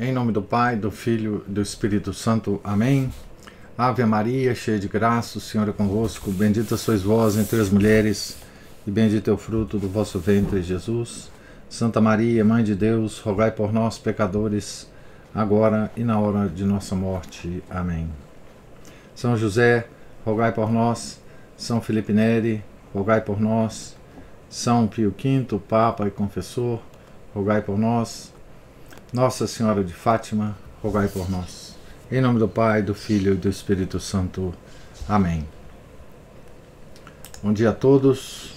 Em nome do Pai, do Filho e do Espírito Santo. Amém. Ave Maria, cheia de graça, o Senhor é convosco. Bendita sois vós entre as mulheres, e bendito é o fruto do vosso ventre, Jesus. Santa Maria, Mãe de Deus, rogai por nós, pecadores, agora e na hora de nossa morte. Amém. São José, rogai por nós. São Felipe Neri, rogai por nós. São Pio V, Papa e Confessor, rogai por nós. Nossa Senhora de Fátima, rogai por nós. Em nome do Pai, do Filho e do Espírito Santo. Amém. Bom dia a todos.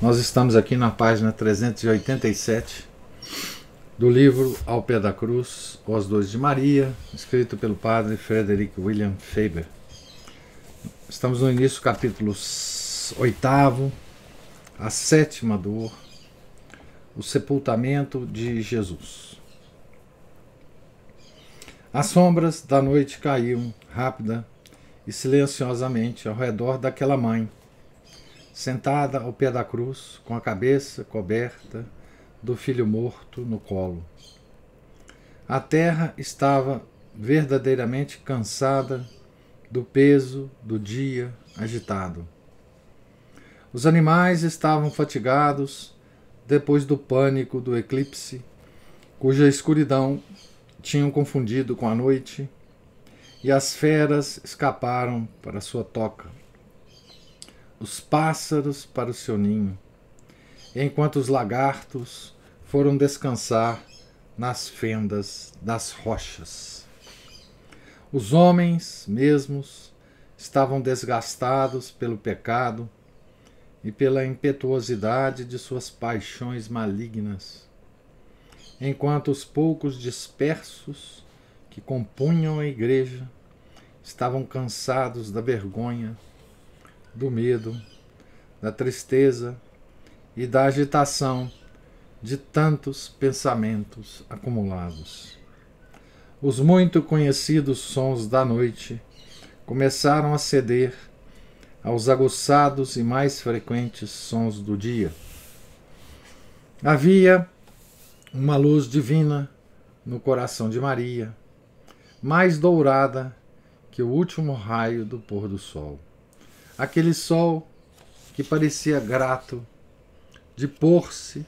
Nós estamos aqui na página 387 do livro Ao Pé da Cruz, Os Dores de Maria, escrito pelo padre Frederick William Faber. Estamos no início do capítulo 8º, a 7ª dor, o sepultamento de Jesus. As sombras da noite caíam, rápida e silenciosamente, ao redor daquela mãe, sentada ao pé da cruz, com a cabeça coberta do filho morto no colo. A terra estava verdadeiramente cansada do peso do dia agitado. Os animais estavam fatigados depois do pânico do eclipse, cuja escuridão tinham confundido com a noite, e as feras escaparam para sua toca, os pássaros para o seu ninho, enquanto os lagartos foram descansar nas fendas das rochas. Os homens mesmos estavam desgastados pelo pecado e pela impetuosidade de suas paixões malignas, enquanto os poucos dispersos que compunham a igreja estavam cansados da vergonha, do medo, da tristeza e da agitação de tantos pensamentos acumulados. Os muito conhecidos sons da noite começaram a ceder aos aguçados e mais frequentes sons do dia. Havia uma luz divina no coração de Maria, mais dourada que o último raio do pôr do sol. Aquele sol que parecia grato de pôr-se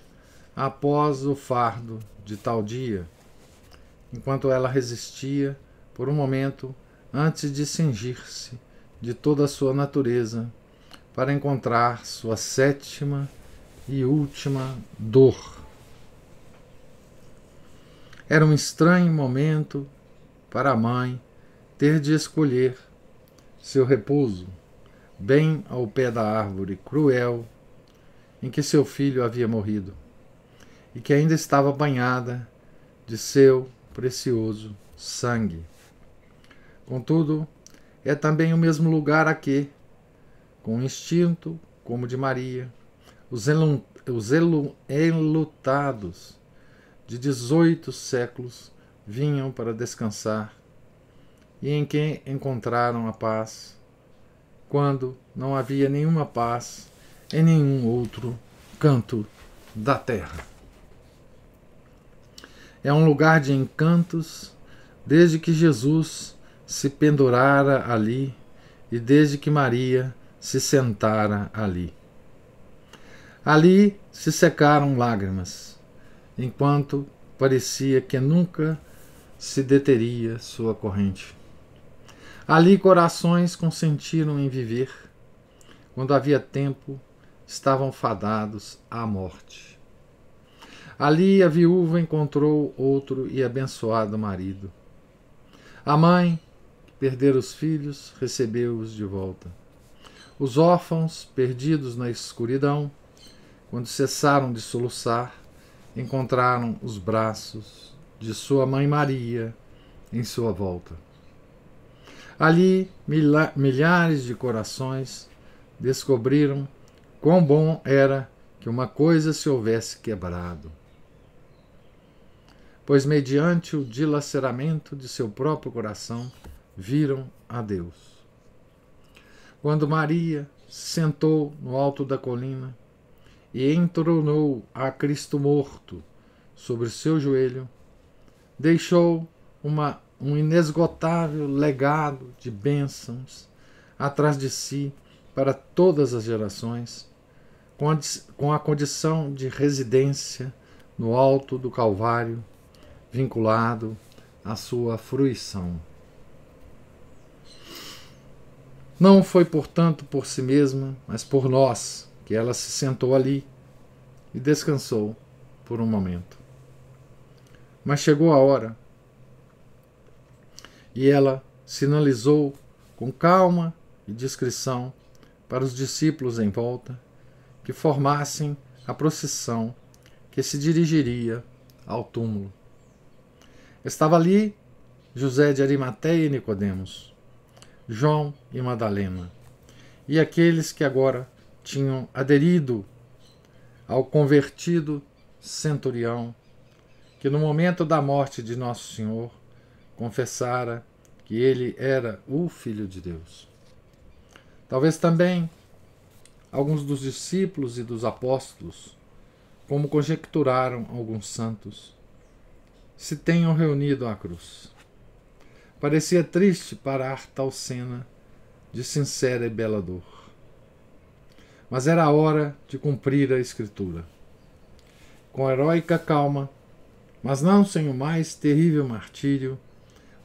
após o fardo de tal dia, enquanto ela resistia por um momento antes de cingir-se de toda a sua natureza para encontrar sua 7ª e última dor. Era um estranho momento para a mãe ter de escolher seu repouso bem ao pé da árvore cruel em que seu filho havia morrido e que ainda estava banhada de seu precioso sangue. Contudo, é também o mesmo lugar a que, com instinto como de Maria, os enlutados de 18 séculos vinham para descansar e em que encontraram a paz, quando não havia nenhuma paz em nenhum outro canto da terra. É um lugar de encantos desde que Jesus se pendurara ali e desde que Maria se sentara ali. Ali se secaram lágrimas, enquanto parecia que nunca se deteria sua corrente. Ali corações consentiram em viver, quando havia tempo estavam fadados à morte. Ali a viúva encontrou outro e abençoado marido. A mãe, que perdera os filhos, recebeu-os de volta. Os órfãos, perdidos na escuridão, quando cessaram de soluçar, encontraram os braços de sua mãe Maria em sua volta. Ali, milhares de corações descobriram quão bom era que uma coisa se houvesse quebrado, pois mediante o dilaceramento de seu próprio coração viram a Deus. Quando Maria se sentou no alto da colina e entronou a Cristo morto sobre seu joelho, deixou um inesgotável legado de bênçãos atrás de si para todas as gerações, com a condição de residência no alto do Calvário, vinculado à sua fruição. Não foi, portanto, por si mesma, mas por nós, que ela se sentou ali e descansou por um momento. Mas chegou a hora e ela sinalizou com calma e discrição para os discípulos em volta que formassem a procissão que se dirigiria ao túmulo. Estava ali José de Arimateia e Nicodemos, João e Madalena, e aqueles que agora tinham aderido ao convertido centurião, que no momento da morte de Nosso Senhor confessara que ele era o Filho de Deus. Talvez também alguns dos discípulos e dos apóstolos, como conjecturaram alguns santos, se tenham reunido à cruz. Parecia triste parar tal cena de sincera e bela dor. Mas era a hora de cumprir a Escritura. Com heróica calma, mas não sem o mais terrível martírio,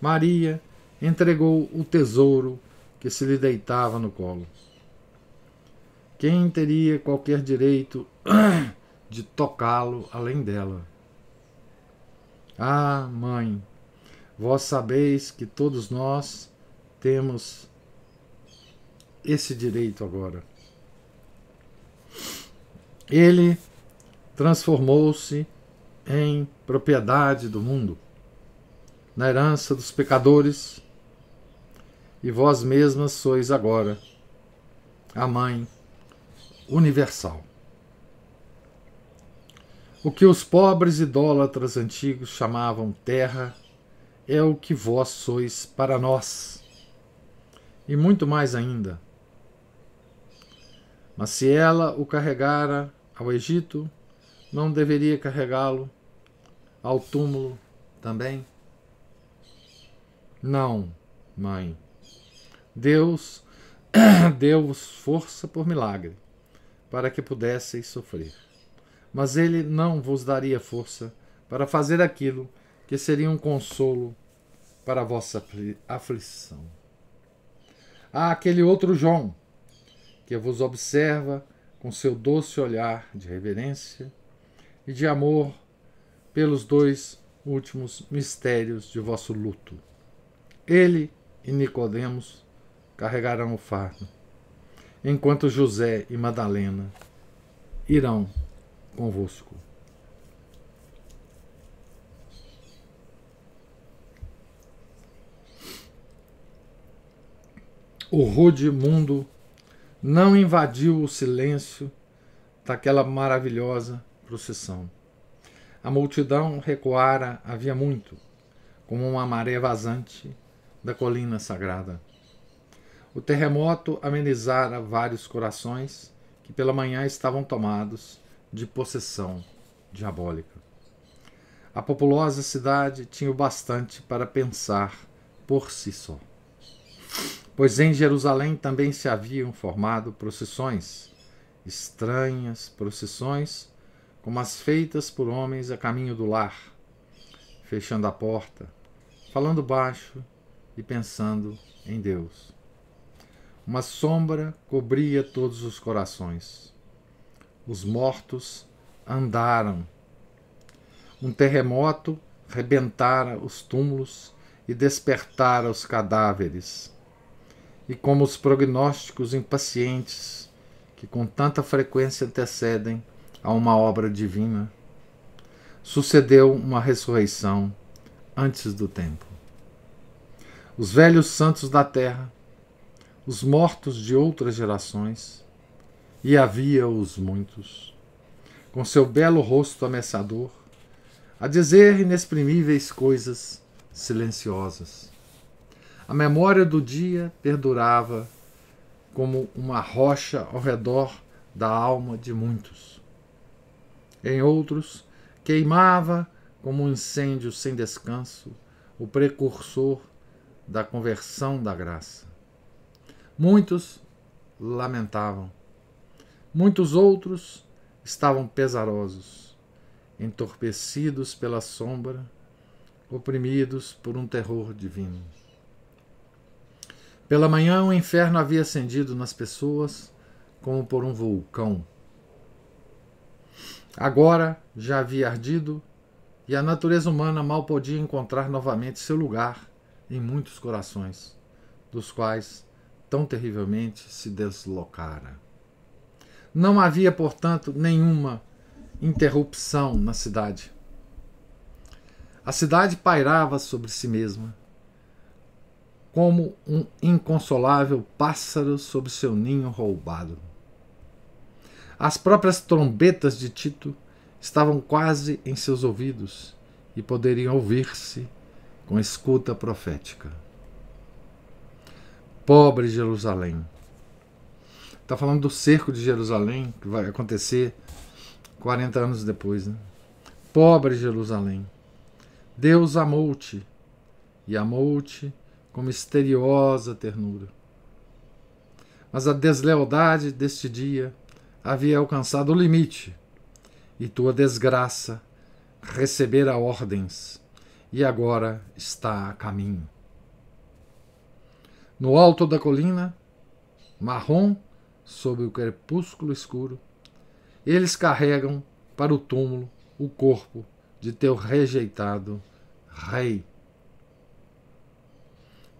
Maria entregou o tesouro que se lhe deitava no colo. Quem teria qualquer direito de tocá-lo além dela? Ah, mãe, vós sabeis que todos nós temos esse direito agora. Ele transformou-se em propriedade do mundo, na herança dos pecadores, e vós mesmas sois agora a Mãe universal. O que os pobres idólatras antigos chamavam terra é o que vós sois para nós, e muito mais ainda. Mas se ela o carregara ao Egito, não deveria carregá-lo ao túmulo também? Não, mãe. Deus deu-vos força por milagre, para que pudesseis sofrer. Mas ele não vos daria força para fazer aquilo que seria um consolo para a vossa aflição. Há aquele outro João, que vos observa com seu doce olhar de reverência e de amor pelos dois últimos mistérios de vosso luto. Ele e Nicodemos carregarão o fardo, enquanto José e Madalena irão convosco. O rude mundo não invadiu o silêncio daquela maravilhosa procissão. A multidão recuara havia muito, como uma maré vazante da colina sagrada. O terremoto amenizara vários corações que pela manhã estavam tomados de possessão diabólica. A populosa cidade tinha o bastante para pensar por si só. Pois em Jerusalém também se haviam formado procissões, estranhas procissões, como as feitas por homens a caminho do lar, fechando a porta, falando baixo e pensando em Deus. Uma sombra cobria todos os corações. Os mortos andaram. Um terremoto rebentara os túmulos e despertara os cadáveres. E como os prognósticos impacientes, que com tanta frequência antecedem a uma obra divina, sucedeu uma ressurreição antes do tempo. Os velhos santos da terra, os mortos de outras gerações, e havia-os muitos, com seu belo rosto ameaçador, a dizer inexprimíveis coisas silenciosas. A memória do dia perdurava como uma rocha ao redor da alma de muitos. Em outros, queimava como um incêndio sem descanso, o precursor da conversão da graça. Muitos lamentavam, muitos outros estavam pesarosos, entorpecidos pela sombra, oprimidos por um terror divino. Pela manhã o inferno havia acendido nas pessoas como por um vulcão. Agora já havia ardido e a natureza humana mal podia encontrar novamente seu lugar em muitos corações, dos quais tão terrivelmente se deslocara. Não havia, portanto, nenhuma interrupção na cidade. A cidade pairava sobre si mesma, como um inconsolável pássaro sobre seu ninho roubado. As próprias trombetas de Tito estavam quase em seus ouvidos e poderiam ouvir-se com escuta profética. Pobre Jerusalém! Está falando do cerco de Jerusalém, que vai acontecer 40 anos depois. Né? Pobre Jerusalém! Deus amou-te, e amou-te com misteriosa ternura. Mas a deslealdade deste dia havia alcançado o limite, e tua desgraça recebera ordens, e agora está a caminho. No alto da colina, marrom sob o crepúsculo escuro, eles carregam para o túmulo o corpo de teu rejeitado rei.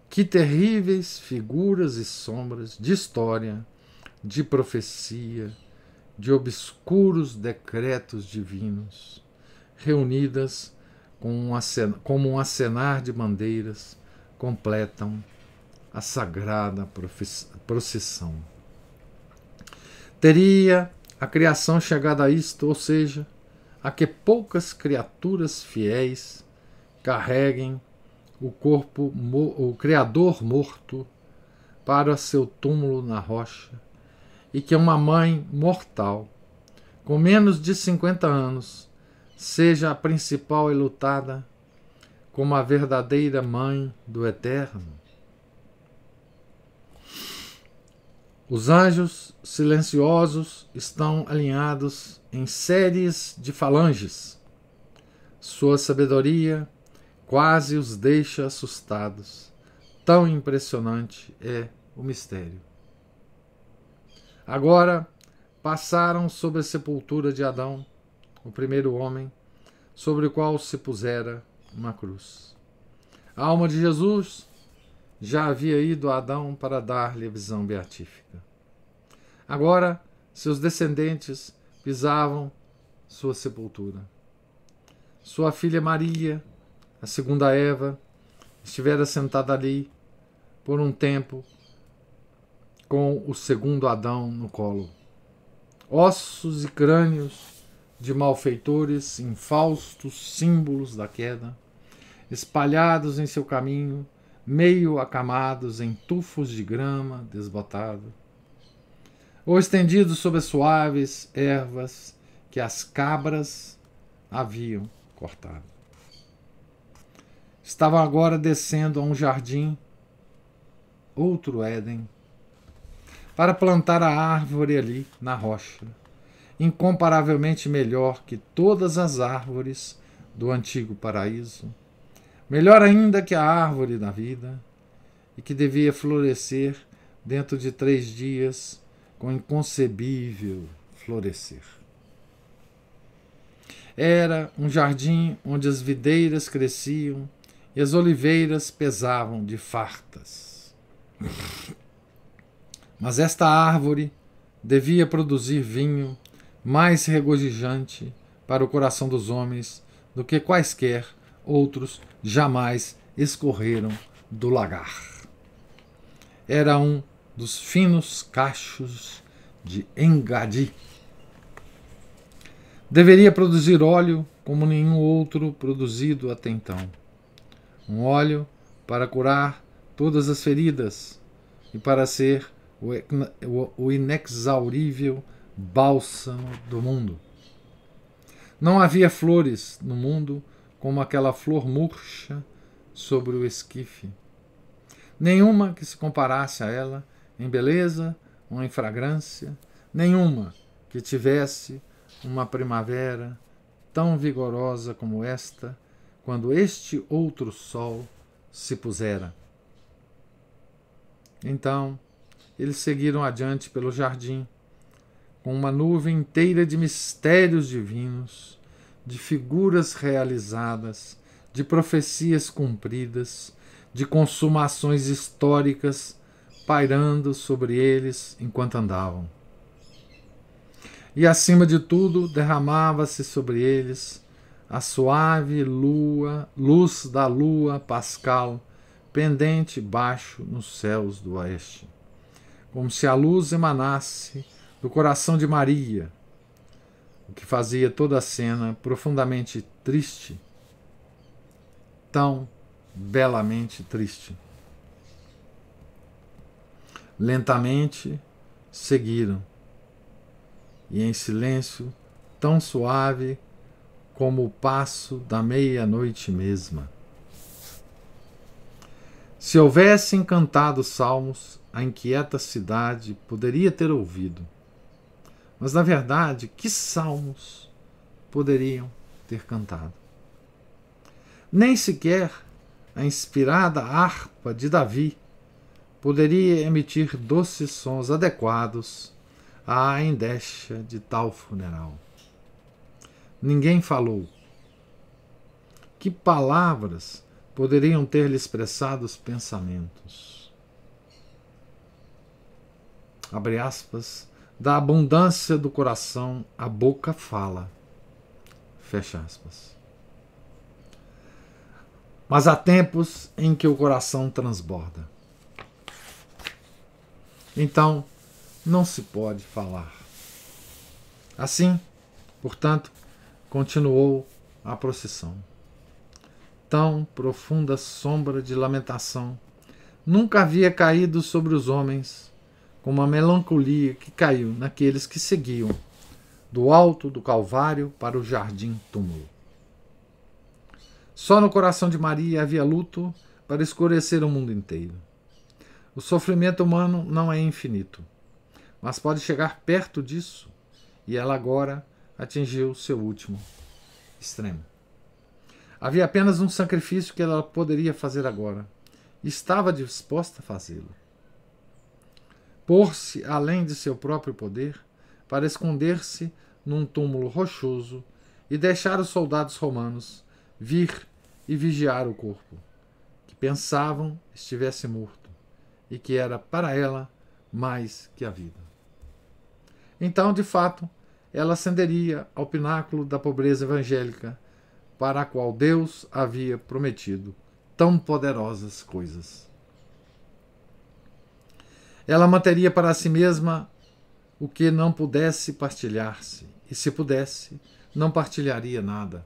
Que terríveis figuras e sombras de história, de profecia, de obscuros decretos divinos, reunidas como um acenar de bandeiras, completam a sagrada procissão. Teria a criação chegado a isto, ou seja, a que poucas criaturas fiéis carreguem o Criador morto para seu túmulo na rocha, e que uma mãe mortal, com menos de 50 anos, seja a principal e lutada como a verdadeira mãe do Eterno. Os anjos silenciosos estão alinhados em séries de falanges. Sua sabedoria quase os deixa assustados. Tão impressionante é o mistério. Agora passaram sobre a sepultura de Adão, o primeiro homem, sobre o qual se pusera uma cruz. A alma de Jesus já havia ido a Adão para dar-lhe a visão beatífica. Agora, seus descendentes pisavam sua sepultura. Sua filha Maria, a segunda Eva, estivera sentada ali por um tempo com o segundo Adão no colo. Ossos e crânios de malfeitores, infaustos símbolos da queda, espalhados em seu caminho, meio acamados em tufos de grama desbotado, ou estendidos sobre as suaves ervas que as cabras haviam cortado. Estavam agora descendo a um jardim, outro Éden, para plantar a árvore ali na rocha, incomparavelmente melhor que todas as árvores do antigo paraíso, melhor ainda que a árvore da vida, e que devia florescer dentro de 3 dias com inconcebível florescer. Era um jardim onde as videiras cresciam e as oliveiras pesavam de fartas. Mas esta árvore devia produzir vinho mais regozijante para o coração dos homens do que quaisquer outros jamais escorreram do lagar. Era um dos finos cachos de Engadi. Deveria produzir óleo como nenhum outro produzido até então. Um óleo para curar todas as feridas e para ser o inexaurível bálsamo do mundo. Não havia flores no mundo como aquela flor murcha sobre o esquife. Nenhuma que se comparasse a ela em beleza ou em fragrância, nenhuma que tivesse uma primavera tão vigorosa como esta, quando este outro sol se pusera. Então, eles seguiram adiante pelo jardim, com uma nuvem inteira de mistérios divinos, de figuras realizadas, de profecias cumpridas, de consumações históricas pairando sobre eles enquanto andavam. E, acima de tudo, derramava-se sobre eles a suave luz da lua pascal, pendente baixo nos céus do oeste, como se a luz emanasse do coração de Maria, o que fazia toda a cena profundamente triste, tão belamente triste. Lentamente seguiram, e em silêncio tão suave como o passo da meia-noite mesma. Se houvesse encantado salmos, a inquieta cidade poderia ter ouvido. Mas, na verdade, que salmos poderiam ter cantado? Nem sequer a inspirada harpa de Davi poderia emitir doces sons adequados à endecha de tal funeral. Ninguém falou. Que palavras poderiam ter-lhe expressado os pensamentos? Abre aspas. Da abundância do coração, a boca fala. Fecha aspas. Mas há tempos em que o coração transborda. Então, não se pode falar. Assim, portanto, continuou a procissão. Tão profunda sombra de lamentação nunca havia caído sobre os homens, como a melancolia que caiu naqueles que seguiam do alto do Calvário para o jardim-túmulo. Só no coração de Maria havia luto para escurecer o mundo inteiro. O sofrimento humano não é infinito, mas pode chegar perto disso, e ela agora atingiu seu último extremo. Havia apenas um sacrifício que ela poderia fazer agora, e estava disposta a fazê-lo. Pôr-se além de seu próprio poder para esconder-se num túmulo rochoso e deixar os soldados romanos vir e vigiar o corpo, que pensavam estivesse morto e que era para ela mais que a vida. Então, de fato, ela ascenderia ao pináculo da pobreza evangélica para a qual Deus havia prometido tão poderosas coisas. Ela manteria para si mesma o que não pudesse partilhar-se, e se pudesse, não partilharia nada.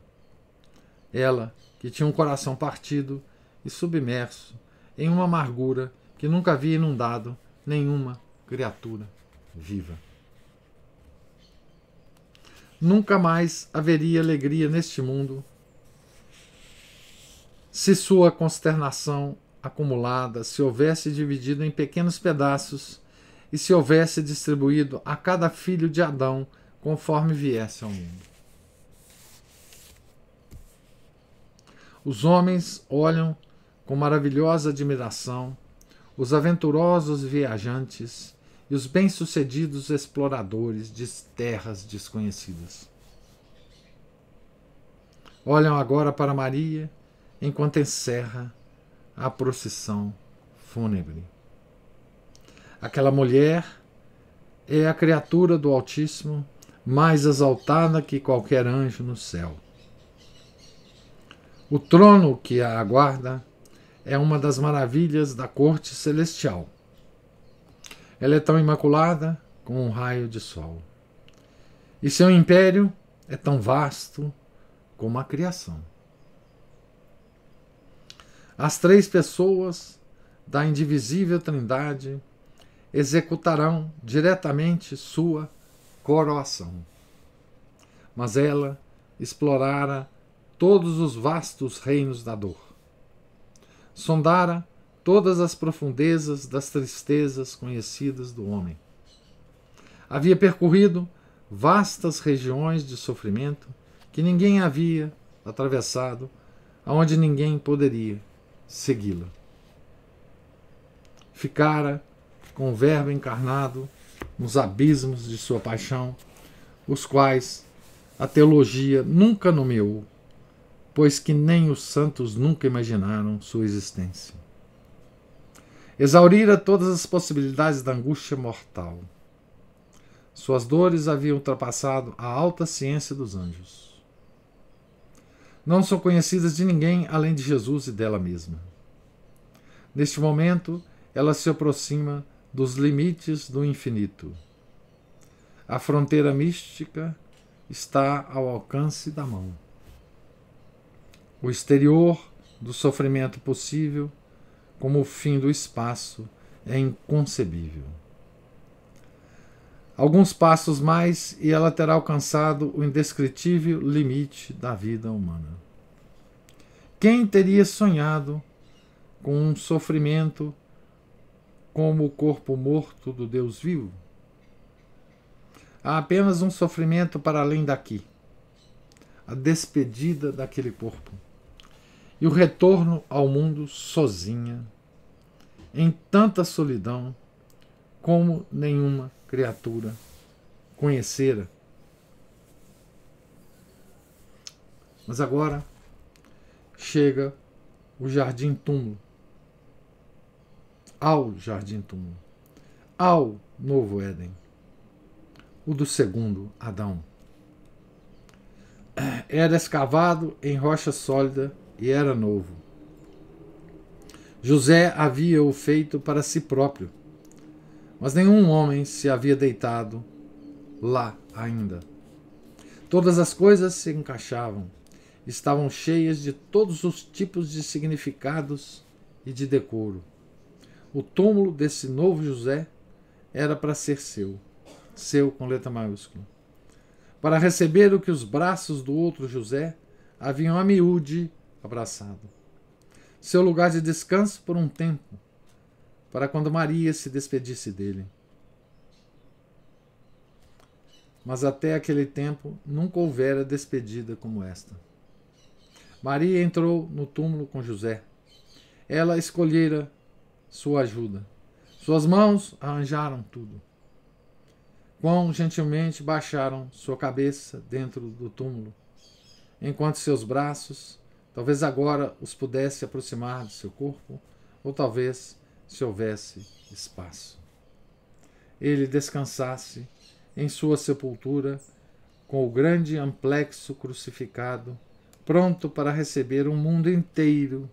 Ela, que tinha um coração partido e submerso em uma amargura que nunca havia inundado nenhuma criatura viva. Nunca mais haveria alegria neste mundo se sua consternação acumulada se houvesse dividido em pequenos pedaços e se houvesse distribuído a cada filho de Adão conforme viesse ao mundo. Os homens olham com maravilhosa admiração os aventurosos viajantes e os bem-sucedidos exploradores de terras desconhecidas. Olham agora para Maria enquanto encerra a procissão fúnebre. Aquela mulher é a criatura do Altíssimo, mais exaltada que qualquer anjo no céu. O trono que a aguarda é uma das maravilhas da corte celestial. Ela é tão imaculada como um raio de sol. E seu império é tão vasto como a criação. As três pessoas da indivisível Trindade executarão diretamente sua coroação. Mas ela explorara todos os vastos reinos da dor. Sondara todas as profundezas das tristezas conhecidas do homem. Havia percorrido vastas regiões de sofrimento que ninguém havia atravessado, aonde ninguém poderia segui-la. Ficara com o Verbo encarnado nos abismos de sua paixão, os quais a teologia nunca nomeou, pois que nem os santos nunca imaginaram sua existência. Exaurira todas as possibilidades da angústia mortal. Suas dores haviam ultrapassado a alta ciência dos anjos. Não são conhecidas de ninguém além de Jesus e dela mesma. Neste momento, ela se aproxima dos limites do infinito. A fronteira mística está ao alcance da mão. O exterior do sofrimento possível, como o fim do espaço, é inconcebível. Alguns passos mais e ela terá alcançado o indescritível limite da vida humana. Quem teria sonhado com um sofrimento como o corpo morto do Deus vivo? Há apenas um sofrimento para além daqui, a despedida daquele corpo e o retorno ao mundo sozinha, em tanta solidão como nenhuma criatura conhecera. Mas agora chega o jardim-túmulo, ao jardim-túmulo, ao novo Éden, o do segundo Adão. Era escavado em rocha sólida e era novo. José havia-o feito para si próprio, mas nenhum homem se havia deitado lá ainda. Todas as coisas se encaixavam, estavam cheias de todos os tipos de significados e de decoro. O túmulo desse novo José era para ser seu com letra maiúscula, para receber o que os braços do outro José haviam a miúde abraçado. Seu lugar de descanso por um tempo, para quando Maria se despedisse dele. Mas até aquele tempo nunca houvera despedida como esta. Maria entrou no túmulo com José. Ela escolhera sua ajuda. Suas mãos arranjaram tudo. Quão gentilmente baixaram sua cabeça dentro do túmulo, enquanto seus braços, talvez agora os pudesse aproximar de seu corpo, ou talvez se houvesse espaço. Ele descansasse em sua sepultura com o grande amplexo crucificado, pronto para receber um mundo inteiro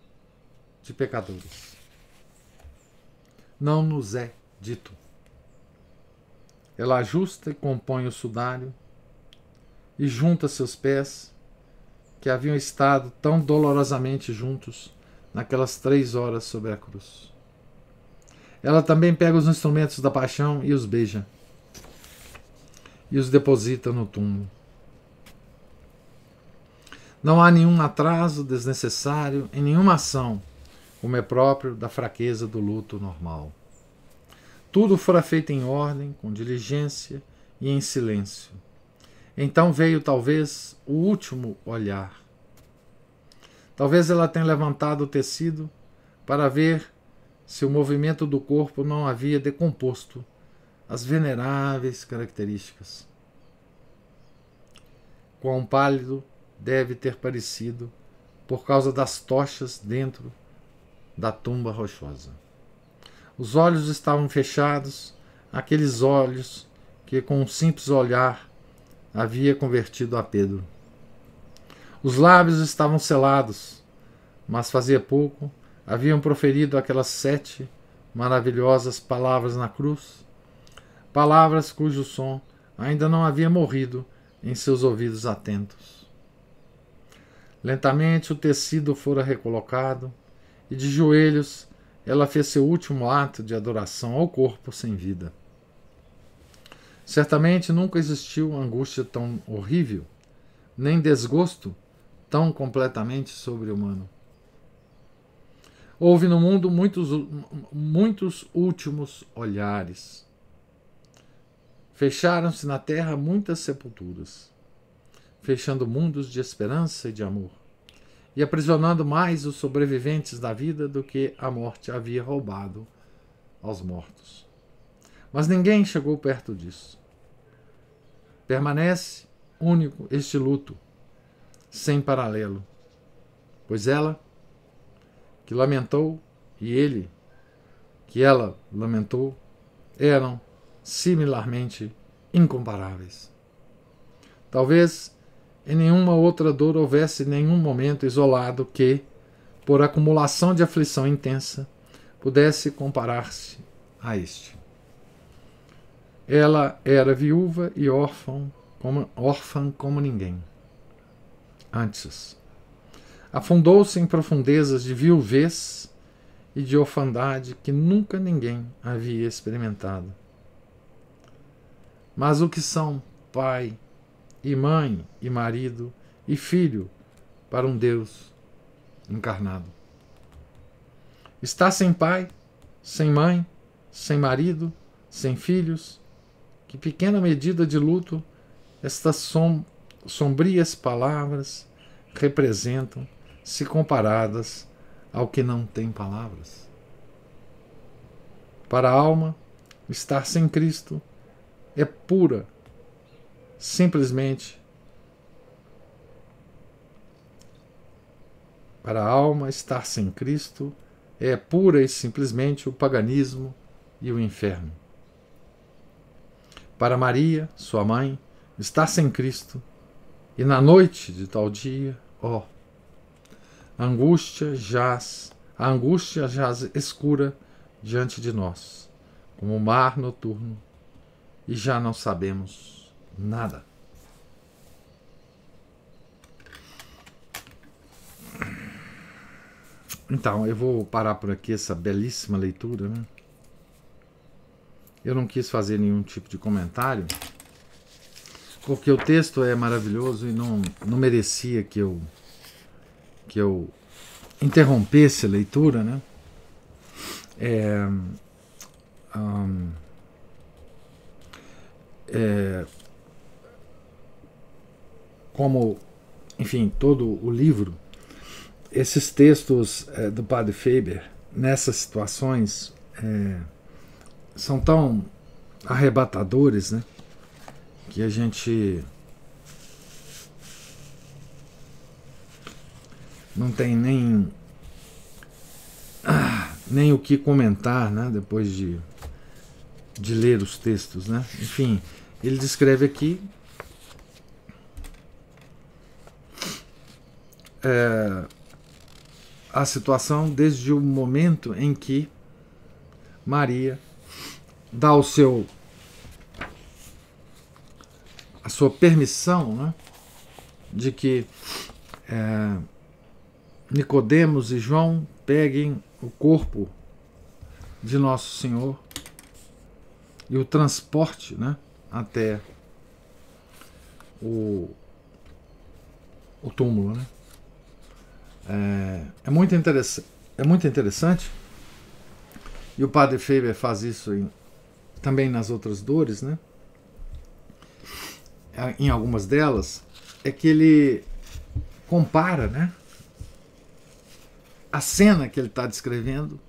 de pecadores. Não nos é dito. Ela ajusta e compõe o sudário e junta seus pés, que haviam estado tão dolorosamente juntos naquelas 3 horas sobre a cruz. Ela também pega os instrumentos da paixão e os beija, e os deposita no túmulo. Não há nenhum atraso desnecessário em nenhuma ação, como é próprio da fraqueza do luto normal. Tudo fora feito em ordem, com diligência e em silêncio. Então veio talvez o último olhar. Talvez ela tenha levantado o tecido para ver se o movimento do corpo não havia decomposto as veneráveis características. Quão pálido deve ter parecido por causa das tochas dentro da tumba rochosa. Os olhos estavam fechados, aqueles olhos que com um simples olhar havia convertido a Pedro. Os lábios estavam selados, mas fazia pouco haviam proferido aquelas 7 maravilhosas palavras na cruz, palavras cujo som ainda não havia morrido em seus ouvidos atentos. Lentamente o tecido fora recolocado e de joelhos ela fez seu último ato de adoração ao corpo sem vida. Certamente nunca existiu angústia tão horrível, nem desgosto tão completamente sobre-humano. Houve no mundo muitos últimos olhares. Fecharam-se na terra muitas sepulturas, fechando mundos de esperança e de amor, e aprisionando mais os sobreviventes da vida do que a morte havia roubado aos mortos. Mas ninguém chegou perto disso. Permanece único este luto, sem paralelo, pois ela, que lamentou, e ele, que ela lamentou, eram similarmente incomparáveis. Talvez em nenhuma outra dor houvesse nenhum momento isolado que, por acumulação de aflição intensa, pudesse comparar-se a este. Ela era viúva e órfã como ninguém. Antes, afundou-se em profundezas de viuvez e de orfandade que nunca ninguém havia experimentado. Mas o que são pai e mãe e marido e filho para um Deus encarnado? Está sem pai, sem mãe, sem marido, sem filhos. Que pequena medida de luto estas sombrias palavras representam, se comparadas ao que não tem palavras. Para a alma, estar sem Cristo é pura, simplesmente. Para a alma, estar sem Cristo é pura e simplesmente o paganismo e o inferno. Para Maria, sua mãe, estar sem Cristo, e na noite de tal dia, a angústia jaz escura diante de nós, como o mar noturno, e já não sabemos nada. Então, eu vou parar por aqui essa belíssima leitura, né? Eu não quis fazer nenhum tipo de comentário, porque o texto é maravilhoso e não merecia que eu interrompesse a leitura, né? Como, enfim, todo o livro, esses textos do Padre Faber, nessas situações, são tão arrebatadores, né? Que a gente não tem nem o que comentar, né? Depois de ler os textos, né? Enfim, ele descreve aqui a situação desde o momento em que Maria dá a sua permissão, né, de que Nicodemos e João peguem o corpo de Nosso Senhor e o transporte, né, até o túmulo, né? É muito interessante, e o Padre Faber faz isso também nas outras dores, né? Em algumas delas, é que ele compara, né, a cena que ele está descrevendo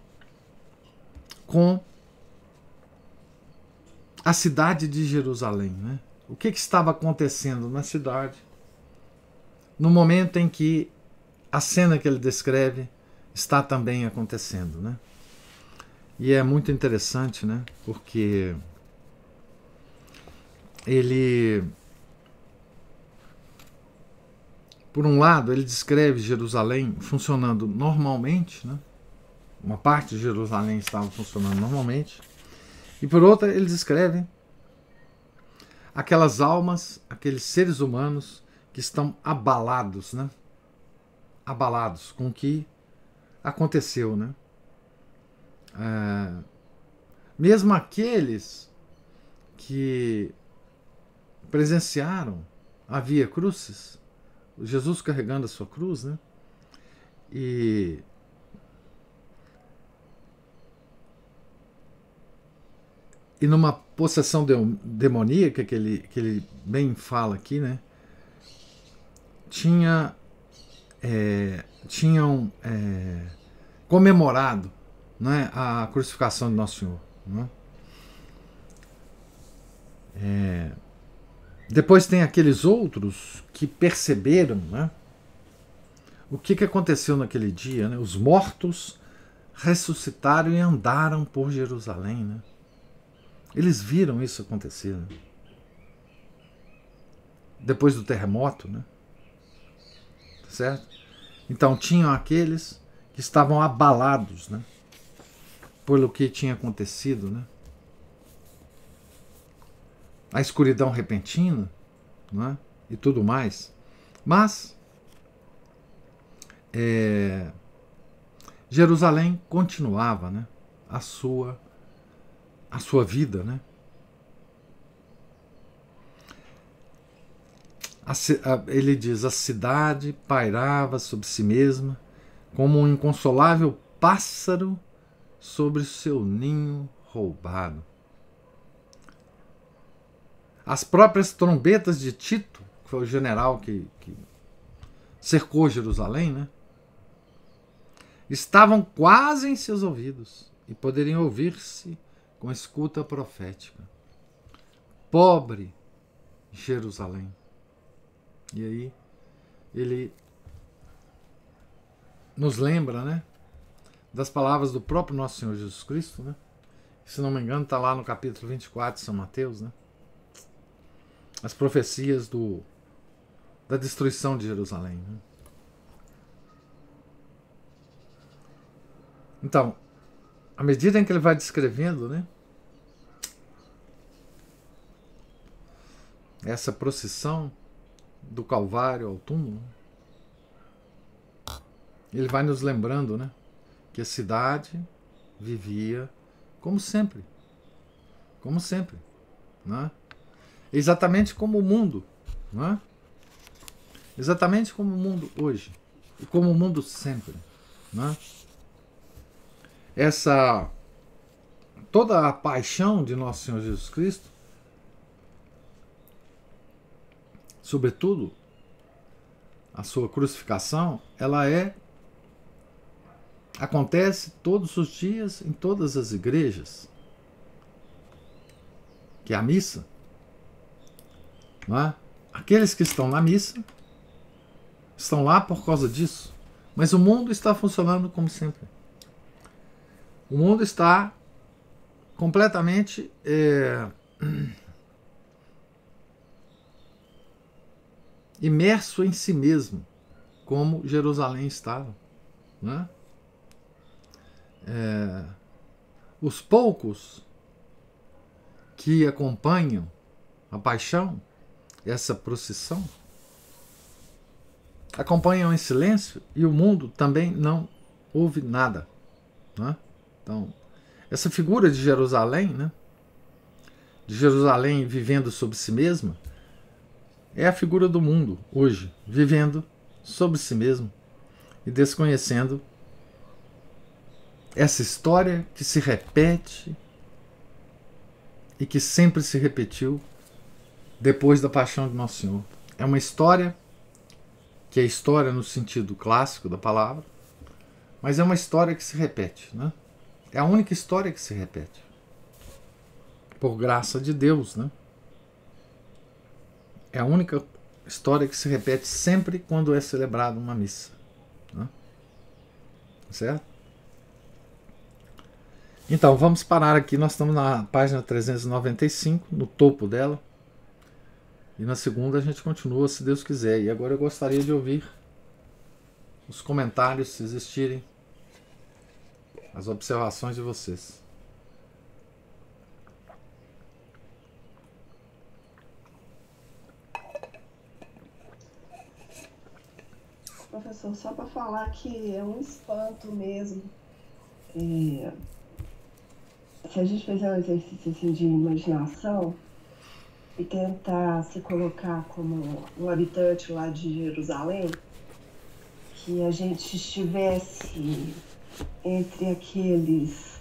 com a cidade de Jerusalém, né? O que estava acontecendo na cidade no momento em que a cena que ele descreve está também acontecendo, né? E é muito interessante, né? Porque ele, por um lado, ele descreve Jerusalém funcionando normalmente, né? Uma parte de Jerusalém estava funcionando normalmente, e por outra ele descreve aquelas almas, aqueles seres humanos que estão abalados, né? Abalados com o que aconteceu, né? Mesmo aqueles que presenciaram a Via Crucis Jesus carregando a sua cruz, né? E numa possessão demoníaca que ele bem fala aqui, né? Tinham comemorado, né, a crucificação de Nosso Senhor. Né? Depois tem aqueles outros que perceberam, né, o que aconteceu naquele dia. Né? Os mortos ressuscitaram e andaram por Jerusalém. Né? Eles viram isso acontecer. Né? Depois do terremoto, né? Certo? Então tinham aqueles que estavam abalados, né, pelo que tinha acontecido, né? A escuridão repentina, né, e tudo mais. Mas Jerusalém continuava, né, a sua vida, né? Ele diz: a cidade pairava sobre si mesma como um inconsolável pássaro sobre seu ninho roubado. As próprias trombetas de Tito, que foi o general que cercou Jerusalém, né, estavam quase em seus ouvidos e poderiam ouvir-se com escuta profética. Pobre Jerusalém. E aí ele nos lembra, né, das palavras do próprio nosso Senhor Jesus Cristo, né? Se não me engano, está lá no capítulo 24 de São Mateus, né? As profecias da destruição de Jerusalém. Né? Então, à medida em que ele vai descrevendo, né, essa procissão do Calvário ao túmulo, ele vai nos lembrando, né, que a cidade vivia como sempre, né? Exatamente como o mundo, né? Exatamente como o mundo hoje e como o mundo sempre, né? Toda a paixão de nosso Senhor Jesus Cristo, sobretudo a sua crucificação, ela acontece todos os dias em todas as igrejas, que é a missa. Não é? Aqueles que estão na missa estão lá por causa disso, mas o mundo está funcionando como sempre. O mundo está completamente imerso em si mesmo, como Jerusalém estava. Né? Os poucos que acompanham a paixão, essa procissão, acompanham em silêncio e o mundo também não ouve nada. Né? Então, essa figura de Jerusalém, né, de Jerusalém vivendo sobre si mesma, é a figura do mundo hoje, vivendo sobre si mesmo e desconhecendo essa história que se repete e que sempre se repetiu depois da paixão de Nosso Senhor. É uma história que é história no sentido clássico da palavra, mas é uma história que se repete, né? É a única história que se repete. Por graça de Deus, né? É a única história que se repete sempre quando é celebrada uma missa. Né? Certo? Então, vamos parar aqui. Nós estamos na página 395, no topo dela. E na segunda a gente continua, se Deus quiser. E agora eu gostaria de ouvir os comentários, se existirem, as observações de vocês. Professor, só para falar que é um espanto mesmo. Se a gente fizer um exercício assim, de imaginação, e tentar se colocar como um habitante lá de Jerusalém, que a gente estivesse entre aqueles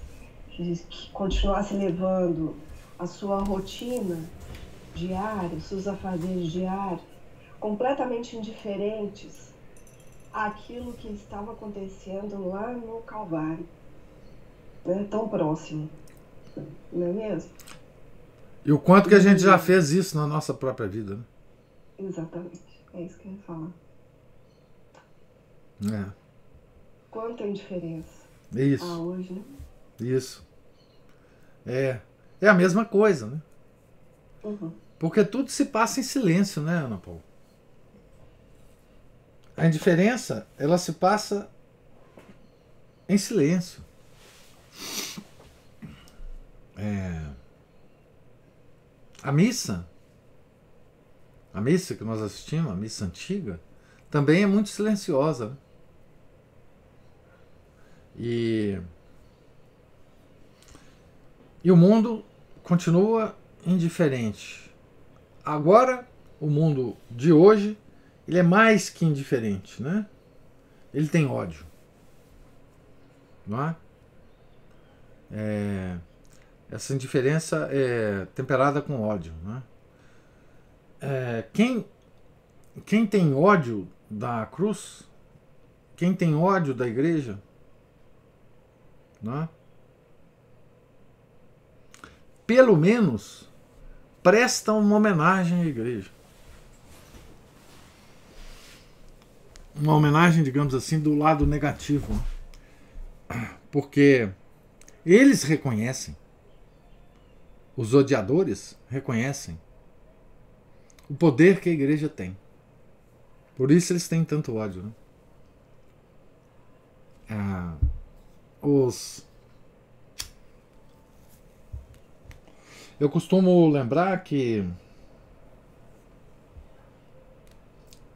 que continuassem levando a sua rotina diária, os seus afazeres diários, completamente indiferentes àquilo que estava acontecendo lá no Calvário, né? Tão próximo, não é mesmo? E o quanto que a gente já fez isso na nossa própria vida, né? Exatamente, é isso que eu ia falar. É. Quanta indiferença há Isso, hoje, né? isso. É a mesma coisa, né? Uhum. Porque tudo se passa em silêncio, né, Ana Paula? A indiferença, ela se passa em silêncio. A missa que nós assistimos, a missa antiga, também é muito silenciosa, né? E o mundo continua indiferente. Agora, o mundo de hoje, ele é mais que indiferente, né? Ele tem ódio, não é? Essa indiferença é temperada com ódio, né? Quem tem ódio da cruz, quem tem ódio da igreja, né? Pelo menos presta uma homenagem à igreja. Uma homenagem, digamos assim, do lado negativo. Porque eles reconhecem, os odiadores reconhecem o poder que a igreja tem. Por isso eles têm tanto ódio, né? Eu costumo lembrar que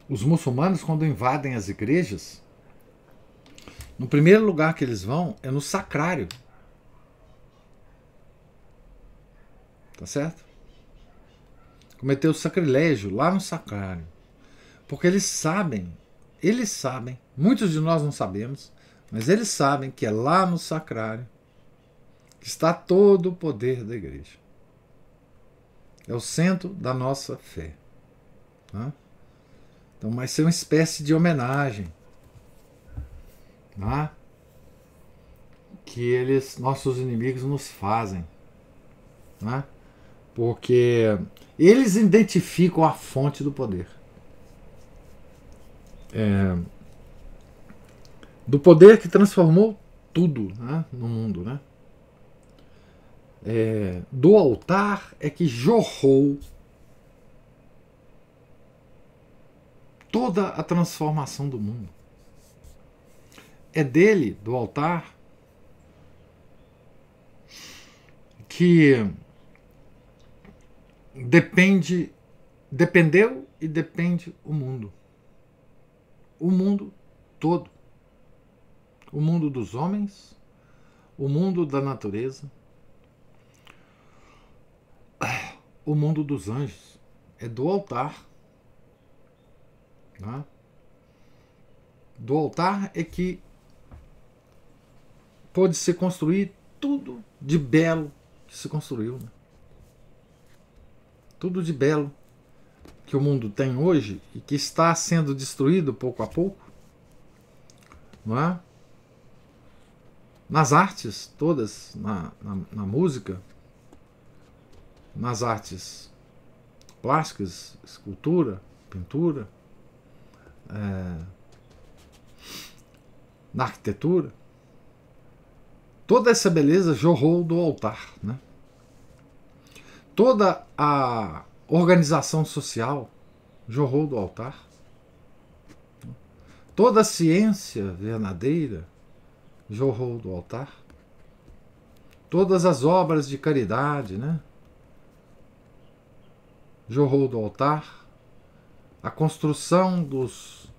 os muçulmanos, quando invadem as igrejas, no primeiro lugar que eles vão é no sacrário. Tá certo? Cometeu sacrilégio lá no sacrário. Porque eles sabem, muitos de nós não sabemos, mas eles sabem que é lá no sacrário que está todo o poder da igreja. É o centro da nossa fé. Tá? Então vai ser uma espécie de homenagem, tá? Que eles, nossos inimigos, nos fazem. Tá? Porque eles identificam a fonte do poder. Do poder que transformou tudo, né, no mundo. Né? Do altar é que jorrou toda a transformação do mundo. É dele, do altar, que dependeu e depende o mundo. O mundo todo. O mundo dos homens, o mundo da natureza, o mundo dos anjos. É do altar. Né? Do altar é que pôde se construir tudo de belo que se construiu. Né? Tudo de belo que o mundo tem hoje e que está sendo destruído pouco a pouco. Não é? Nas artes todas, na música, nas artes plásticas, escultura, pintura, na arquitetura, toda essa beleza jorrou do altar. Né? Toda a organização social jorrou do altar. Toda a ciência verdadeira jorrou do altar. Todas as obras de caridade, né? Jorrou do altar. A construção dos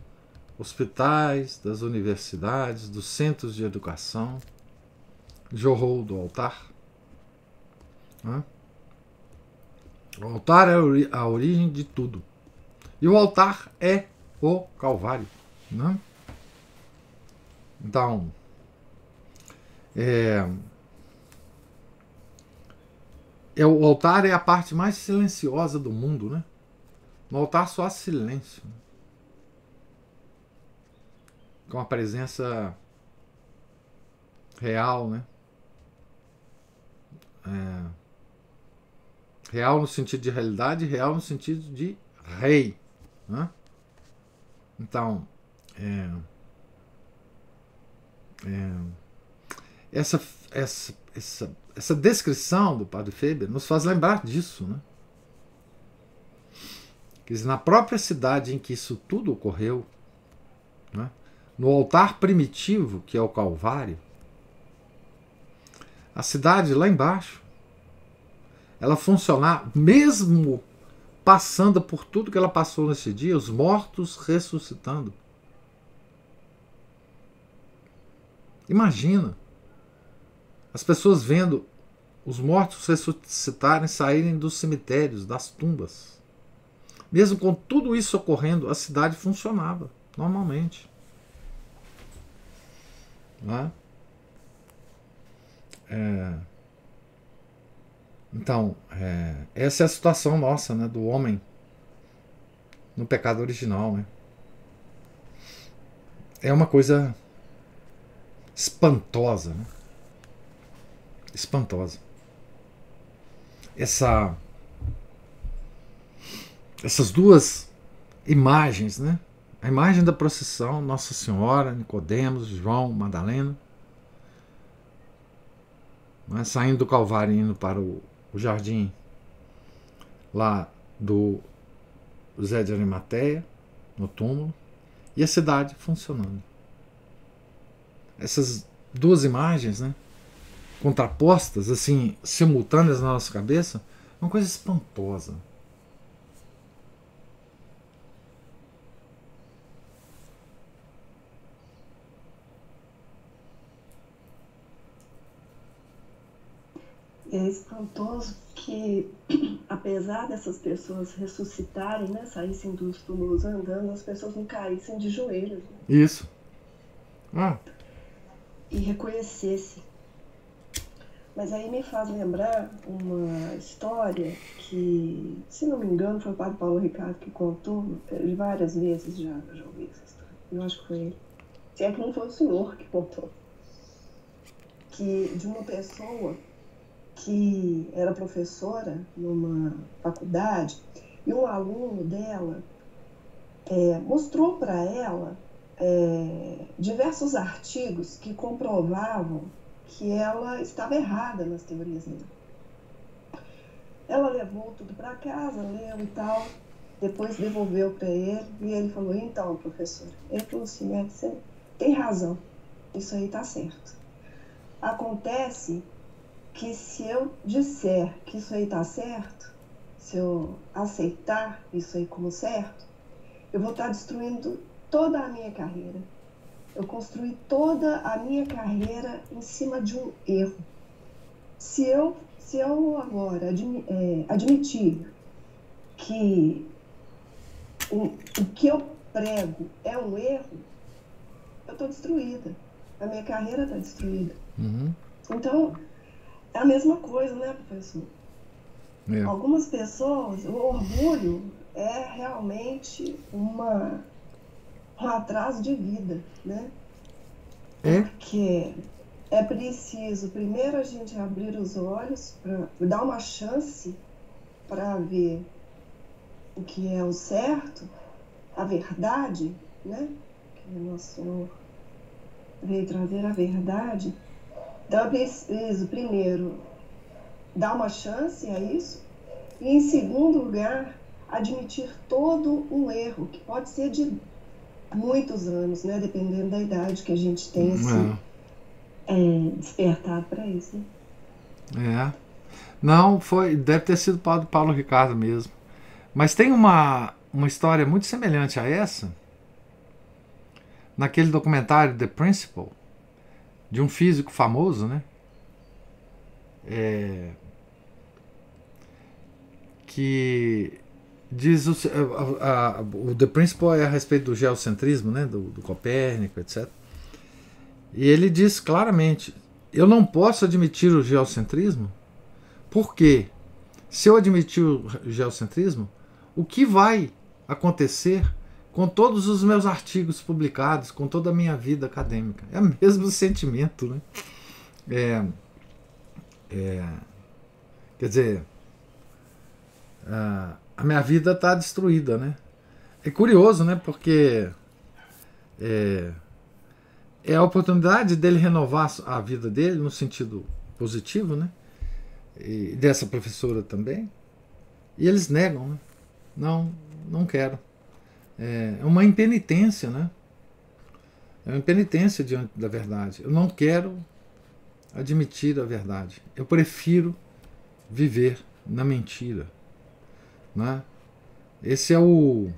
hospitais, das universidades, dos centros de educação, jorrou do altar. Né? O altar é a origem de tudo. E o altar é o Calvário. Né? Então, o altar é a parte mais silenciosa do mundo. Né? No altar só há silêncio. Com a presença real, né? Real no sentido de realidade, real no sentido de rei. Né? Então, essa descrição do Padre Faber nos faz lembrar disso. Né? Quer dizer, na própria cidade em que isso tudo ocorreu, né? No altar primitivo, que é o Calvário, a cidade lá embaixo, ela funcionar, mesmo passando por tudo que ela passou nesse dia, os mortos ressuscitando. Imagina as pessoas vendo os mortos ressuscitarem, saírem dos cemitérios, das tumbas. Mesmo com tudo isso ocorrendo, a cidade funcionava normalmente. Não é? Então, essa é a situação nossa, né, do homem no pecado original. Né? É uma coisa espantosa. Né? Espantosa. Essas duas imagens, né? A imagem da procissão, Nossa Senhora, Nicodemos, João, Madalena, né, saindo do Calvário e indo para o jardim lá do José de Arimateia, no túmulo, e a cidade funcionando. Essas duas imagens, né, contrapostas, assim, simultâneas na nossa cabeça, é uma coisa espantosa. É espantoso que, apesar dessas pessoas ressuscitarem, né, saíssem dos túmulos andando, as pessoas não caíssem de joelhos. Né? Isso. E reconhecessem. Mas aí me faz lembrar uma história que, se não me engano, foi o Padre Paulo Ricardo que contou, várias vezes já ouvi essa história. Eu acho que foi ele. Se é que não foi o senhor que contou. Que de uma pessoa que era professora numa faculdade e um aluno dela mostrou para ela diversos artigos que comprovavam que ela estava errada nas teorias dela. Ela levou tudo para casa, leu e tal, depois devolveu para ele e ele falou: então, professora, ele falou assim, você tem razão, isso aí está certo. Acontece que se eu disser que isso aí está certo, se eu aceitar isso aí como certo, eu vou estar destruindo toda a minha carreira. Eu construí toda a minha carreira em cima de um erro. Se eu agora admitir que o que eu prego é um erro, eu estou destruída. A minha carreira está destruída. Uhum. Então, é a mesma coisa, né, professor? Algumas pessoas, o orgulho é realmente um atraso de vida, né? Porque é preciso primeiro a gente abrir os olhos, dar uma chance para ver o que é o certo, a verdade, né? Que o Nosso Senhor veio trazer a verdade. Então é preciso primeiro dar uma chance a isso e, em segundo lugar, admitir todo um erro, que pode ser de muitos anos, né? Dependendo da idade que a gente tem despertado para isso. Né? Não, deve ter sido o Padre Paulo Ricardo mesmo. Mas tem uma história muito semelhante a essa naquele documentário The Principle, de um físico famoso, né? que diz o The Principle é a respeito do geocentrismo, né, do Copérnico, etc. E ele diz claramente: eu não posso admitir o geocentrismo, porque se eu admitir o geocentrismo, o que vai acontecer com todos os meus artigos publicados, com toda a minha vida acadêmica? É o mesmo sentimento, né? Quer dizer, a minha vida está destruída, né? É curioso, né? Porque é a oportunidade dele renovar a vida dele no sentido positivo, né? E dessa professora também. E eles negam, né? Não quero. É uma impenitência, né? É uma impenitência diante da verdade. Eu não quero admitir a verdade. Eu prefiro viver na mentira, né? Esse é um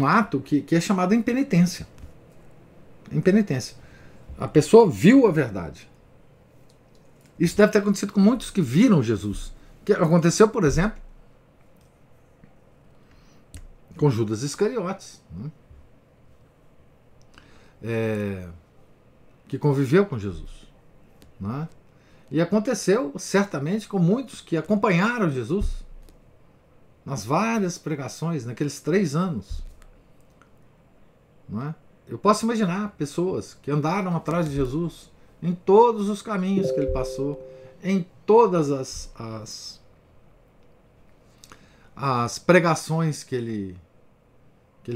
ato que é chamado impenitência. Impenitência. A pessoa viu a verdade. Isso deve ter acontecido com muitos que viram Jesus. Que aconteceu, por exemplo, com Judas Iscariotes, né? Que conviveu com Jesus, né? E aconteceu certamente com muitos que acompanharam Jesus nas várias pregações, naqueles 3 anos, não é? Eu posso imaginar pessoas que andaram atrás de Jesus em todos os caminhos que ele passou, em todas as pregações que ele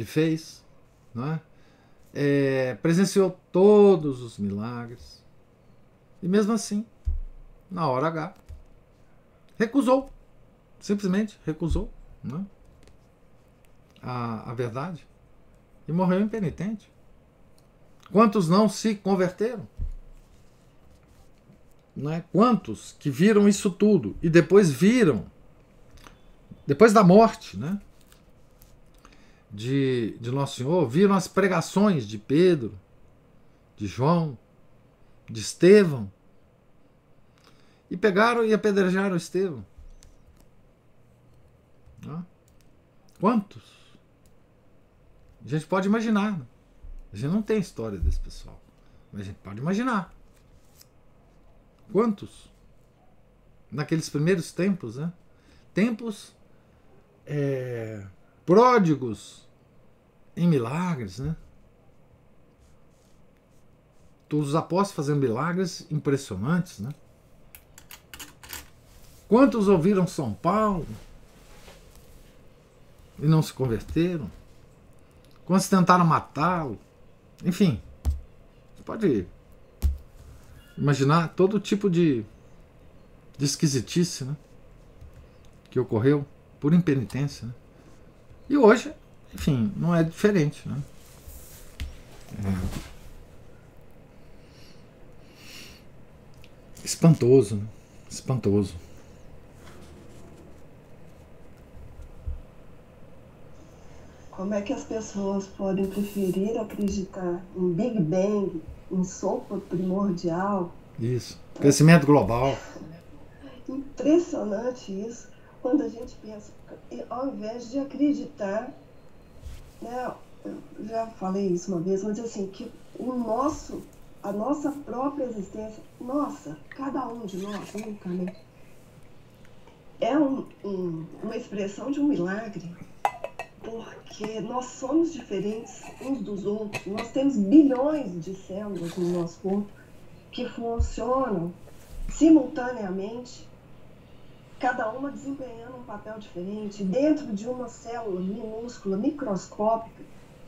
fez, não é? Presenciou todos os milagres, e mesmo assim, na hora H, recusou, simplesmente recusou, não é? A verdade, e morreu impenitente. Quantos não se converteram? Não é? Quantos que viram isso tudo e depois viram, depois da morte, né, de Nosso Senhor, viram as pregações de Pedro, de João, de Estevão, e pegaram e apedrejaram Estevão. Não é? Quantos? A gente pode imaginar. A gente não tem história desse pessoal, mas a gente pode imaginar. Quantos? Naqueles primeiros tempos, né? Tempos pródigos em milagres, né? Todos os apóstolos fazendo milagres impressionantes, né? Quantos ouviram São Paulo e não se converteram? Quantos tentaram matá-lo? Enfim, você pode imaginar todo tipo de esquisitice, né, que ocorreu por impenitência, né? E hoje, enfim, não é diferente, né? Espantoso, né? Espantoso. Como é que as pessoas podem preferir acreditar em Big Bang, em sopa primordial? Isso. Crescimento global. Impressionante isso. Quando a gente pensa, ao invés de acreditar, né, eu já falei isso uma vez, mas assim, que a nossa própria existência, cada um de nós, unicamente, é uma expressão de um milagre. Porque nós somos diferentes uns dos outros. Nós temos bilhões de células no nosso corpo que funcionam simultaneamente, cada uma desempenhando um papel diferente. Dentro de uma célula minúscula, microscópica,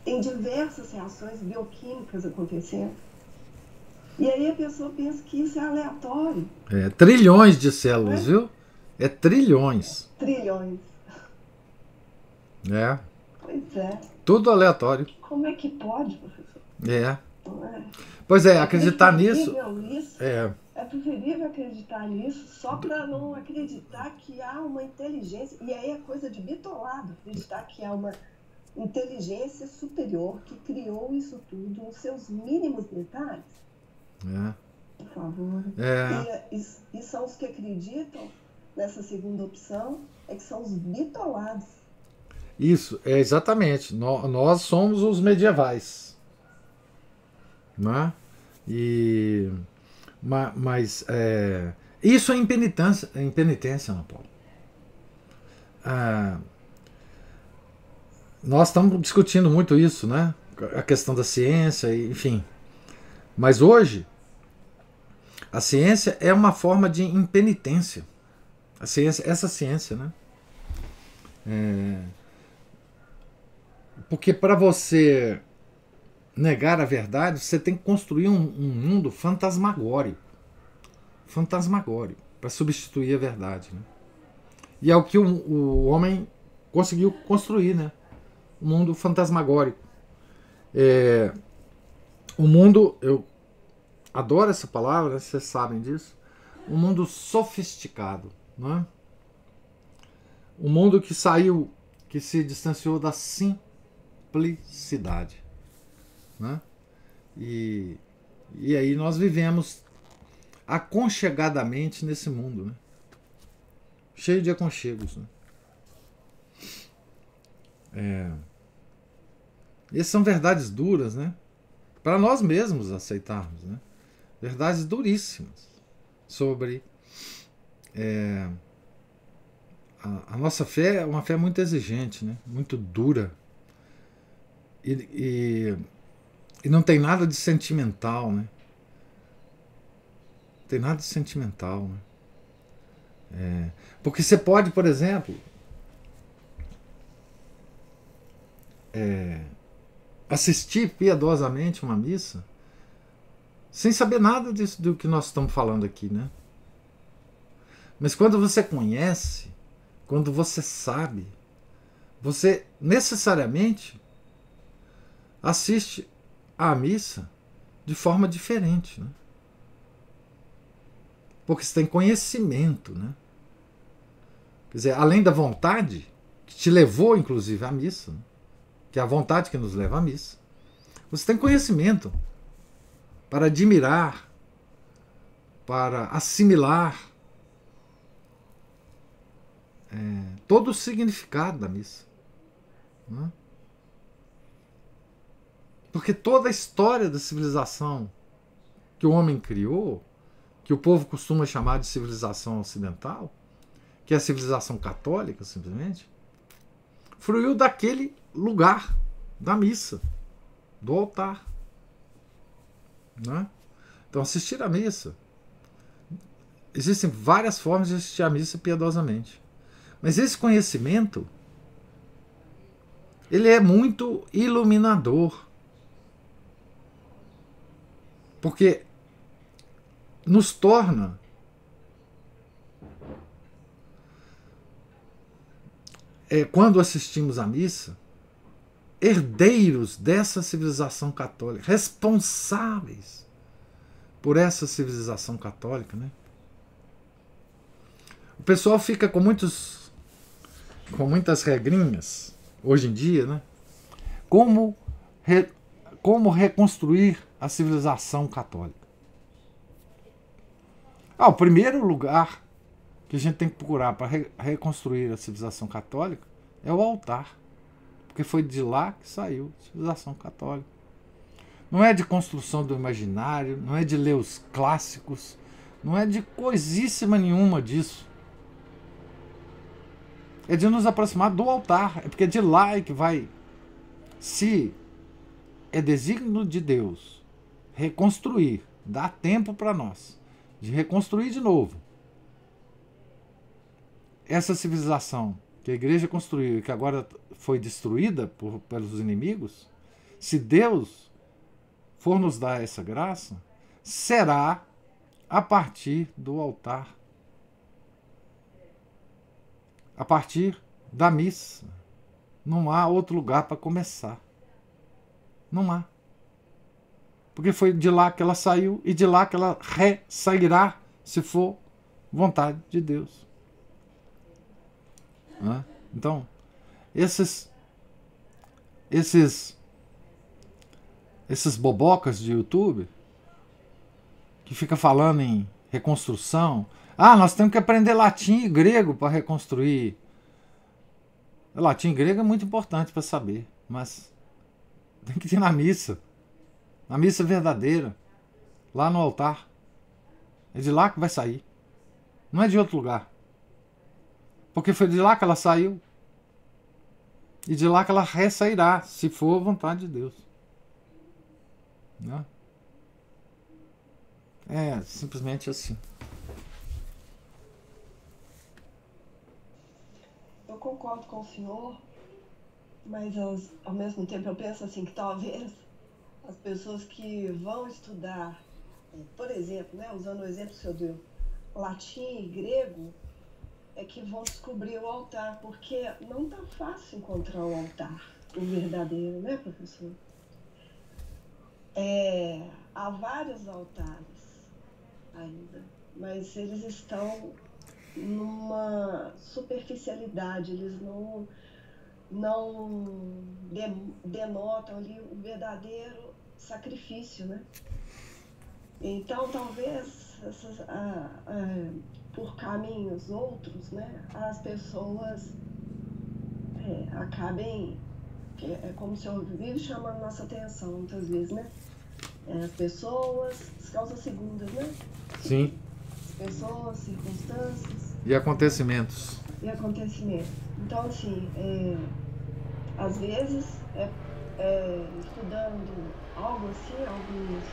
tem diversas reações bioquímicas acontecendo. E aí a pessoa pensa que isso é aleatório. Trilhões de células, viu? Trilhões. Trilhões. Pois é. Tudo aleatório. Como é que pode, professor? Pois acreditar nisso. É preferível acreditar nisso só para não acreditar que há uma inteligência. E aí é coisa de bitolado, acreditar que há uma inteligência superior que criou isso tudo nos seus mínimos detalhes. Por favor. E são os que acreditam nessa segunda opção é que são os bitolados. Isso, é exatamente. Nós somos os medievais. Né? Mas isso é impenitência, Ana Paula. Nós estamos discutindo muito isso, né? A questão da ciência, enfim. Mas hoje, a ciência é uma forma de impenitência. A ciência, essa ciência, né? Porque para você negar a verdade, você tem que construir um mundo fantasmagórico. Fantasmagórico, para substituir a verdade. Né? E é o que o homem conseguiu construir, né? Um mundo fantasmagórico. O mundo, eu adoro essa palavra, vocês sabem disso. Um mundo sofisticado. Não é? Um mundo que saiu, que se distanciou da simplicidade. Né? E aí nós vivemos aconchegadamente nesse mundo, né? Cheio de aconchegos. Né? Essas são verdades duras, né? Para nós mesmos aceitarmos. Né? Verdades duríssimas sobre a nossa fé. É uma fé muito exigente, né? Muito dura. E não tem nada de sentimental, né? Não tem nada de sentimental, né? Porque você pode, por exemplo, assistir piedosamente uma missa sem saber nada disso do que nós estamos falando aqui, né? Mas quando você conhece, quando você sabe, você necessariamente assiste à missa de forma diferente, né? Porque você tem conhecimento, né? Quer dizer, além da vontade que te levou, inclusive, à missa, né? Que é a vontade que nos leva à missa, você tem conhecimento para admirar, para assimilar todo o significado da missa. Né? Porque toda a história da civilização que o homem criou, que o povo costuma chamar de civilização ocidental, que é a civilização católica, simplesmente, fruiu daquele lugar, da missa, do altar. Né? Então, assistir à missa. Existem várias formas de assistir à missa piedosamente. Mas esse conhecimento, ele é muito iluminador. Porque nos torna quando assistimos à missa, herdeiros dessa civilização católica, responsáveis por essa civilização católica, né? O pessoal fica com muitas regrinhas hoje em dia, né? Como reconstruir a civilização católica? O primeiro lugar que a gente tem que procurar para reconstruir a civilização católica é o altar. Porque foi de lá que saiu a civilização católica. Não é de construção do imaginário, não é de ler os clássicos, não é de coisíssima nenhuma disso. É de nos aproximar do altar. É porque de lá é que vai. Se é desígnio de Deus reconstruir, dá tempo para nós de reconstruir de novo essa civilização que a igreja construiu e que agora foi destruída pelos inimigos. Se Deus for nos dar essa graça, será a partir do altar, a partir da missa. Não há outro lugar para começar. Não há. Porque foi de lá que ela saiu e de lá que ela sairá, se for vontade de Deus. Então, esses bobocas de YouTube que fica falando em reconstrução. Ah, nós temos que aprender latim e grego para reconstruir. Latim e grego é muito importante para saber, mas tem que ter na missa verdadeira, lá no altar. É de lá que vai sair, não é de outro lugar, porque foi de lá que ela saiu e de lá que ela ressairá, se for a vontade de Deus, né? É simplesmente assim. Eu concordo com o senhor, mas ao mesmo tempo eu penso assim que talvez as pessoas que vão estudar, por exemplo, né, usando o exemplo que o senhor deu, latim e grego, é que vão descobrir o altar, porque não tá fácil encontrar o altar, o verdadeiro, né, professor? Há vários altares ainda, mas eles estão numa superficialidade, eles não denotam ali o verdadeiro sacrifício, né? Então, talvez por caminhos outros, né, as pessoas acabem, como o senhor vive chamando nossa atenção muitas vezes, né? As pessoas, as causas segundas, né? Sim. As pessoas, circunstâncias. E acontecimentos. Então, assim, às vezes, estudando algo assim, alguns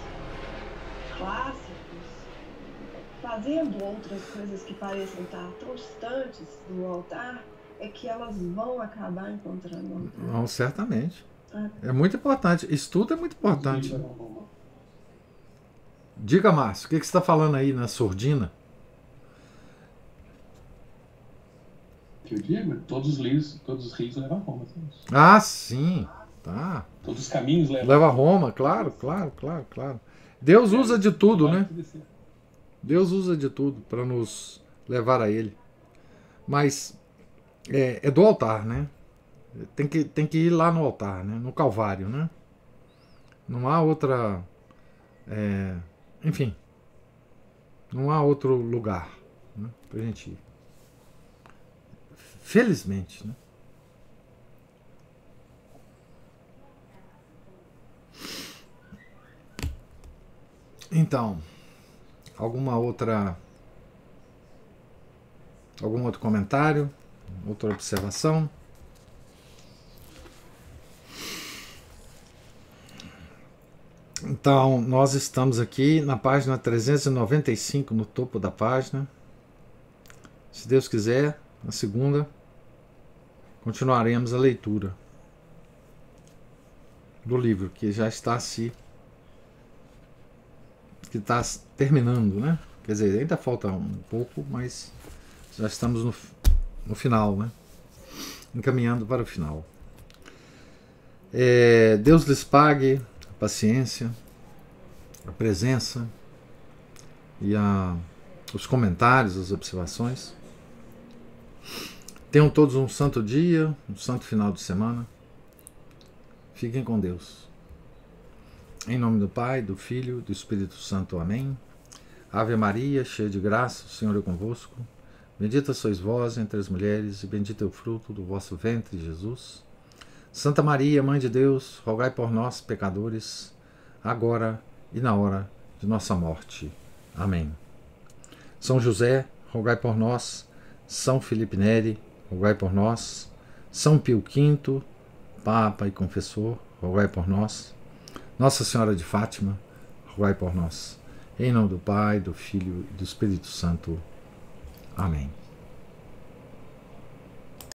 clássicos, fazendo outras coisas que parecem estar tão distantes do altar, é que elas vão acabar encontrando o altar. Não, certamente. É muito importante. Estudo é muito importante. Diga, Márcio, o que você está falando aí na surdina? Que eu digo, todos os rios levam a Roma. Ah, sim. Tá. Todos os caminhos levam a Roma, claro. Deus usa de tudo, né? Deus usa de tudo para nos levar a Ele. Mas é do altar, né? Tem que ir lá no altar, né? No Calvário, né? Não há outra... enfim, não há outro lugar, né, pra gente ir. Felizmente, né? Então, algum outro comentário? Outra observação? Então, nós estamos aqui na página 395, no topo da página. Se Deus quiser, na segunda, continuaremos a leitura do livro, que já está terminando, né? Quer dizer, ainda falta um pouco, mas já estamos no final, né? Encaminhando para o final. Deus lhes pague a paciência, a presença e os comentários, as observações. Tenham todos um santo dia, um santo final de semana. Fiquem com Deus. Em nome do Pai, do Filho e do Espírito Santo. Amém. Ave Maria, cheia de graça, o Senhor é convosco. Bendita sois vós entre as mulheres, e bendito é o fruto do vosso ventre, Jesus. Santa Maria, Mãe de Deus, rogai por nós, pecadores, agora e na hora de nossa morte. Amém. São José, rogai por nós. São Felipe Neri, rogai por nós. São Pio V, Papa e Confessor, rogai por nós. Nossa Senhora de Fátima, rogai por nós. Em nome do Pai, do Filho e do Espírito Santo. Amém.